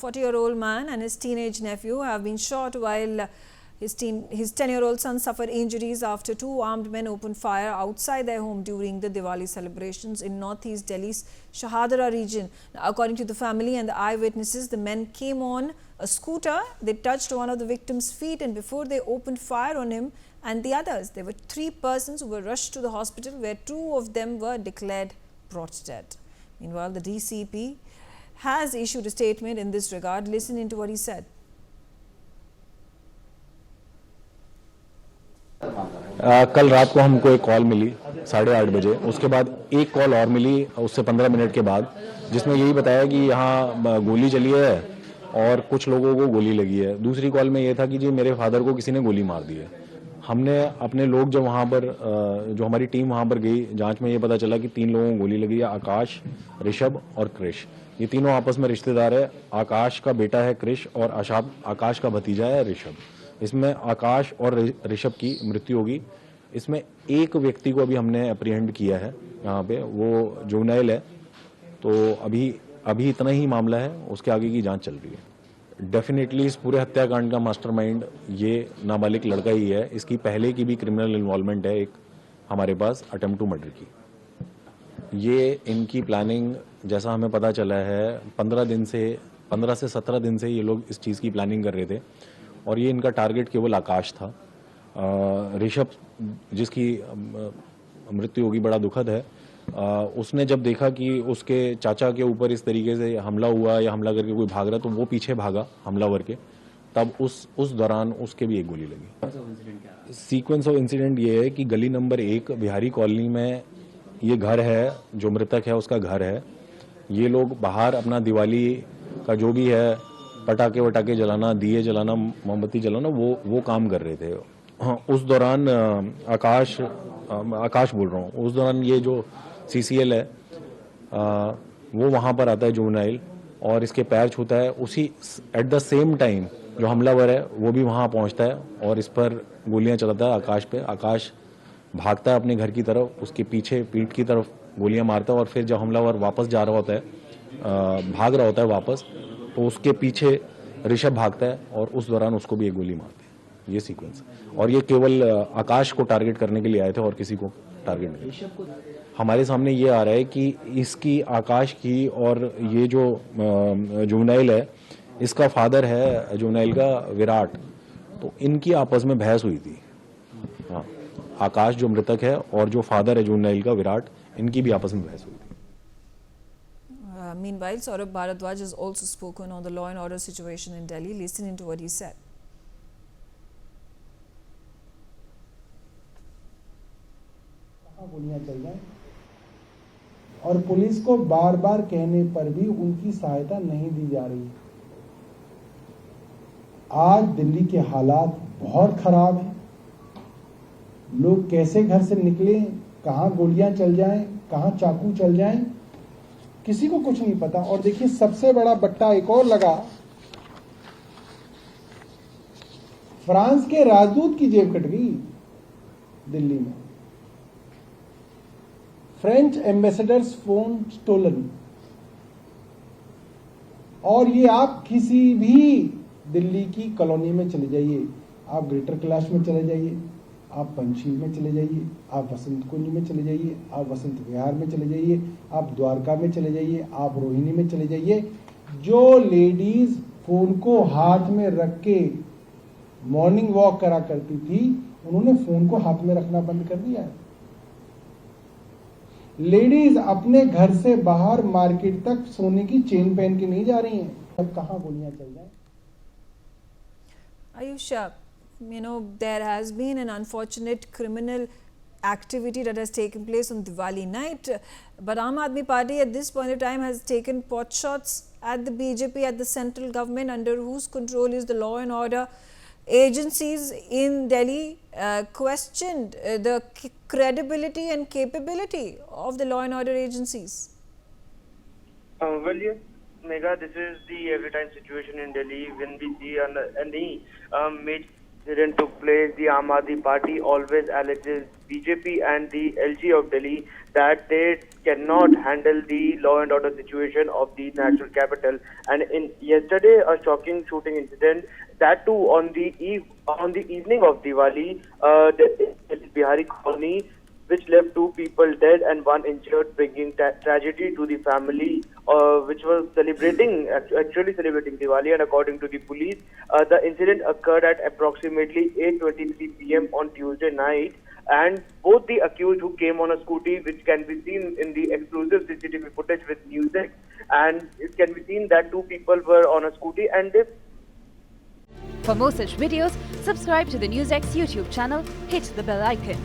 40-year-old man and his teenage nephew have been shot while his 10-year-old son suffered injuries after two armed men opened fire outside their home during the Diwali celebrations in northeast Delhi's Shahadra region. Now, according to the family and the eyewitnesses, the men came on a scooter. They touched one of the victim's feet, and before they opened fire on him and the others, there were 3 persons who were rushed to the hospital, where 2 of them were declared brought dead. Meanwhile, the DCP has issued a statement in this regard. Listen into what he said. कल रात को हमको एक call मिली 8:30 बजे। उसके बाद एक call और मिली उससे 15 मिनट के बाद, जिसमें यही बताया कि यहाँ गोली चली है और कुछ लोगों को गोली लगी है। दूसरी कॉल में ये था कि जी मेरे फादर को किसी ने गोली मार दी है। हमने अपने लोग जब वहाँ पर जो हमारी टीम वहाँ पर गई, जांच में ये पता चला कि 3 लोगों को गोली लगी है, आकाश, ऋषभ और क्रिश। ये तीनों आपस में रिश्तेदार है। आकाश का बेटा है क्रिश और आकाश का भतीजा है ऋषभ। इसमें आकाश और ऋषभ की मृत्यु होगी। इसमें एक व्यक्ति को अभी हमने अप्रीहेंड किया है यहाँ पे, वो जुवेनाइल है। तो अभी इतना ही मामला है, उसके आगे की जांच चल रही है। डेफिनेटली इस पूरे हत्याकांड का मास्टरमाइंड ये नाबालिग लड़का ही है। इसकी पहले की भी क्रिमिनल इन्वॉल्वमेंट है एक हमारे पास अटेम्प्ट टू मर्डर की। ये इनकी प्लानिंग जैसा हमें पता चला है 15 से 17 दिन से ये लोग इस चीज़ की प्लानिंग कर रहे थे और ये इनका टारगेट केवल आकाश था। ऋषभ जिसकी मृत्यु होगी बड़ा दुखद है। उसने जब देखा कि उसके चाचा के ऊपर इस तरीके से हमला हुआ या हमला करके कोई भाग रहा, तो वो पीछे भागा हमलावर के। तब उस दौरान उसके भी एक गोली लगी। सीक्वेंस ऑफ इंसिडेंट ये है कि गली नंबर 1 बिहारी कॉलोनी में ये घर है, जो मृतक है उसका घर है। ये लोग बाहर अपना दिवाली का जो भी है पटाखे वटाखे जलाना, दिए जलाना, मोमबत्ती जलाना, वो काम कर रहे थे। उस दौरान आकाश बोल रहा हूँ, उस दौरान ये जो CCL है वो वहाँ पर आता है जुवेनाइल और इसके पैर छूता है। उसी एट द सेम टाइम जो हमलावर है वो भी वहाँ पहुँचता है और इस पर गोलियाँ चलाता है आकाश पे। आकाश भागता है अपने घर की तरफ, उसके पीछे पीठ की तरफ गोलियाँ मारता है और फिर जब हमलावर वापस जा रहा होता है, भाग रहा होता है वापस, तो उसके पीछे ऋषभ भागता है और उस दौरान उसको भी एक गोली मारते हैं। ये सीक्वेंस, और ये केवल आकाश को टारगेट करने के लिए आए थे और किसी को टारगेट नहीं। हमारे सामने ये आ रहा है कि इसकी, आकाश की और ये जो जुवेनाइल है, इसका फादर है जुवेनाइल का विराट, तो इनकी आपस में बहस हुई थी। हाँ, आकाश जो मृतक है और जो फादर है जुवेनाइल का विराट, इनकी भी आपस में बहस हुई थी। Meanwhile, Saurabh Bharadwaj has also spoken on the law and order situation in Delhi. Listen into what he said. गोलियां चल रही और पुलिस को बार बार कहने पर भी उनकी सहायता नहीं दी जा रही। आज दिल्ली के हालात बहुत खराब हैं। लोग कैसे घर से निकले, कहां गोलियां चल जाएं, कहां चाकू चल जाएं, किसी को कुछ नहीं पता। और देखिए, सबसे बड़ा बट्टा एक और लगा, फ्रांस के राजदूत की जेब कट गई दिल्ली में। French ambassadors phone stolen. और ये आप किसी भी दिल्ली की कॉलोनी में चले जाइए, आप ग्रेटर कैलाश में चले जाइए, आप पंचशील में चले जाइए, आप वसंत कुंज में चले जाइए, आप वसंत विहार में चले जाइए, आप द्वारका में चले जाइए, आप रोहिणी में चले जाइए, जो लेडीज फोन को हाथ में रख के मॉर्निंग वॉक करा करती थी, उन्होंने फोन को हाथ में रखना बंद कर दिया है। लेडीज अपने घर से बाहर मार्केट तक सोने की चेन पहन के नहीं जा रही हैं। अब कहां गोलियां चल जाएं? Ayusha, there has been an unfortunate criminal activity that has taken place on Diwali night, but Aam Aadmi Party at this point of time has taken pot shots at the BJP, at the central government, under whose control is the law and order agencies in Delhi, questioned the credibility and capability of the law and order agencies. Well, yes, Megha, this is the every time situation in Delhi. When we see any major incident took place, the Aam Aadmi Party always alleges BJP and the LG of Delhi that they cannot handle the law and order situation of the national capital. And in yesterday, a shocking shooting incident, that too on the evening of Diwali, the Bihari colony, which left 2 people dead and 1 injured, bringing tragedy to the family, which was actually celebrating Diwali. And according to the police, the incident occurred at approximately 8:23 p.m. on Tuesday night. And both the accused who came on a scooty, which can be seen in the exclusive CCTV footage with NewsX, and it can be seen that 2 people were on a scooty, and they For more such videos, subscribe to the NewsX YouTube channel, hit the bell icon.